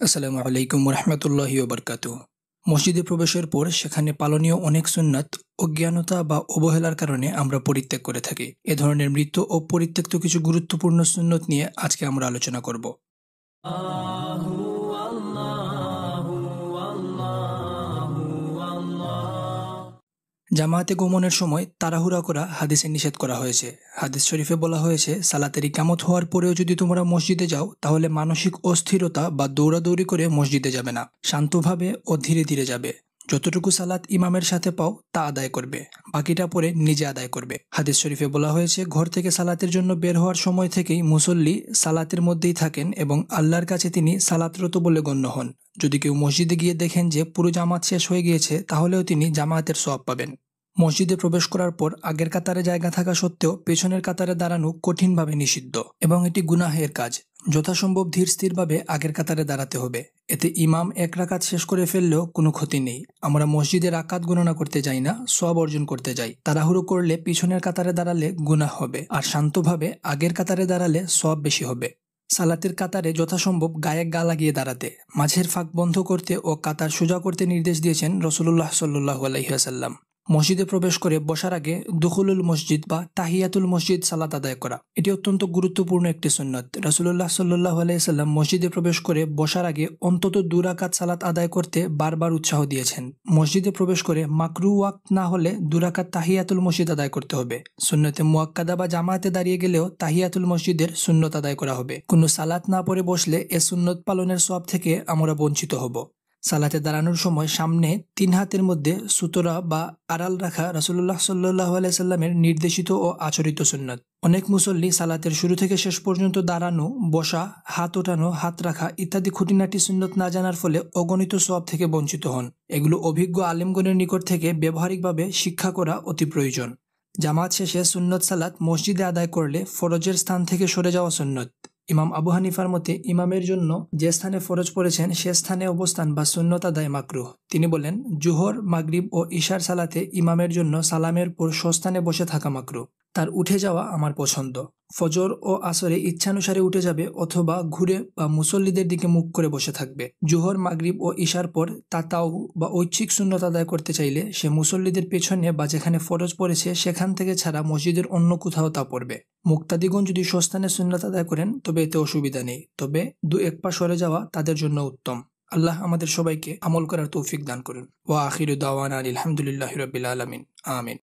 আসসালামু আলাইকুম রহমতুল্লাহি ওয়া বারাকাতুহু। মসজিদে প্রবেশের পর সেখানে পালনীয় অনেক সুন্নাত অজ্ঞানতা বা অবহেলার কারণে আমরা পরিত্যাগ করে থাকি। এ ধরনের মৃত ও পরিত্যক্ত কিছু গুরুত্বপূর্ণ সুন্নত নিয়ে আজকে আমরা আলোচনা করব। জামায়াতে গমনের সময় তাড়াহুড়া করা হাদিসে নিষেধ করা হয়েছে। হাদিস শরীফে বলা হয়েছে, সালাতের ইকামত হওয়ার পরেও যদি তোমরা মসজিদে যাও তাহলে মানসিক অস্থিরতা বা দৌড়াদৌড়ি করে মসজিদে যাবে না, শান্তভাবে ও ধীরে ধীরে যাবে। যতটুকু সালাত ইমামের সাথে পাও তা আদায় করবে, বাকিটা পরে নিজে আদায় করবে। হাদিস শরীফে বলা হয়েছে, ঘর থেকে সালাতের জন্য বের হওয়ার সময় থেকেই মুসল্লি সালাতের মধ্যেই থাকেন এবং আল্লাহর কাছে তিনি সালাতরত বলে গণ্য হন। যদি কেউ মসজিদে গিয়ে দেখেন যে পুরো জামাত শেষ হয়ে গিয়েছে, তাহলেও তিনি জামায়াতের সওয়াব পাবেন। মসজিদে প্রবেশ করার পর আগের কাতারে জায়গা থাকা সত্ত্বেও পেছনের কাতারে দাঁড়ানো কঠিনভাবে নিষিদ্ধ এবং এটি গুনাহের কাজ। যথাসম্ভব ধীর স্থিরভাবে আগের কাতারে দাঁড়াতে হবে। এতে ইমাম এক রাকাত শেষ করে ফেললেও কোনো ক্ষতি নেই। আমরা মসজিদে রাকাত গণনা করতে যাই না, সওয়াব অর্জন করতে যাই। তাড়াহুড়ো করলে পিছনের কাতারে দাঁড়ালে গুনাহ হবে, আর শান্তভাবে আগের কাতারে দাঁড়ালে সওয়াব বেশি হবে। সালাতের কাতারে যথাসম্ভব গায়ে গা লাগিয়ে দাঁড়াতে, মাঝের ফাঁক বন্ধ করতে ও কাতার সোজা করতে নির্দেশ দিয়েছেন রাসূলুল্লাহ সাল্লাল্লাহু আলাইহি ওয়াসাল্লাম। মসজিদে প্রবেশ করে বসার আগে দুখুলুল মসজিদ বা তাহিয়াতুল মসজিদ সালাত আদায় করা, এটি অত্যন্ত গুরুত্বপূর্ণ একটি সুন্নত। রাসূলুল্লাহ সাল্লাল্লাহু আলাইহি ওয়াসাল্লাম মসজিদে প্রবেশ করে বসার আগে অন্তত 2 রাকাত সালাত আদায় করতে বারবার উৎসাহ দিয়েছেন। মসজিদে প্রবেশ করে মাকরু ওয়াক্ত না হলে 2 রাকাত তাহিয়াতুল মসজিদ আদায় করতে হবে। সুন্নতে মুয়াক্কাদা বা জামায়াতে দাঁড়িয়ে গেলেও তাহিয়াতুল মসজিদের সুন্নত আদায় করা হবে। কোনো সালাত না পড়ে বসলে এ সুন্নত পালনের সওয়াব থেকে আমরা বঞ্চিত হব। সালাতে দাঁড়ানোর সময় সামনে 3 হাতের মধ্যে সুতরা বা আড়াল রাখা রাসূলুল্লাহ সাল্লাল্লাহু আলাইহি সাল্লামের নির্দেশিত ও আচরিত সুন্নত। অনেক মুসল্লি সালাতের শুরু থেকে শেষ পর্যন্ত দাঁড়ানো, বসা, হাত ওঠানো, হাত রাখা ইত্যাদি খুঁটিনাটি সুন্নত না জানার ফলে অগণিত সওয়াব থেকে বঞ্চিত হন। এগুলো অভিজ্ঞ আলেমগণের নিকট থেকে ব্যবহারিকভাবে শিক্ষা করা অতি প্রয়োজন। জামাত শেষে সুন্নত সালাত মসজিদে আদায় করলে ফরজের স্থান থেকে সরে যাওয়া সুন্নত। ইমাম আবু হানিফার মতে ইমামের জন্য যে স্থানে ফরজ পড়েছেন সে স্থানে অবস্থান বা সুন্নত আদায় মাকরুহ। তিনি বলেন, জোহর, মাগরিব ও ইশার সালাতে ইমামের জন্য সালামের পর স্বস্থানে বসে থাকা মাকরুহ। তার উঠে যাওয়া আমার পছন্দ। ফজর ও আসরে ইচ্ছানুসারে উঠে যাবে অথবা ঘুরে বা মুসল্লিদের দিকে মুখ করে বসে থাকবে। জোহর, মাগরিব ও ইশার পর তাতাউ বা ঐচ্ছিক সুন্নত আদায় করতে চাইলে সে মুসল্লিদের পেছনে বা যেখানে ফরজ পড়েছে সেখান থেকে ছাড়া মসজিদের অন্য কোথাও তা পড়বে। মুক্তাদিগণ যদি স্বস্থানে সুন্নত আদায় করেন তবে এতে অসুবিধা নেই, তবে 2-1 পা সরে যাওয়া তাদের জন্য উত্তম। আল্লাহ আমাদের সবাইকে আমল করার তৌফিক দান করুন। ওয়া আখিরু দাওয়ানা আলহামদুলিল্লাহি রাব্বিল আলামিন। আমিন।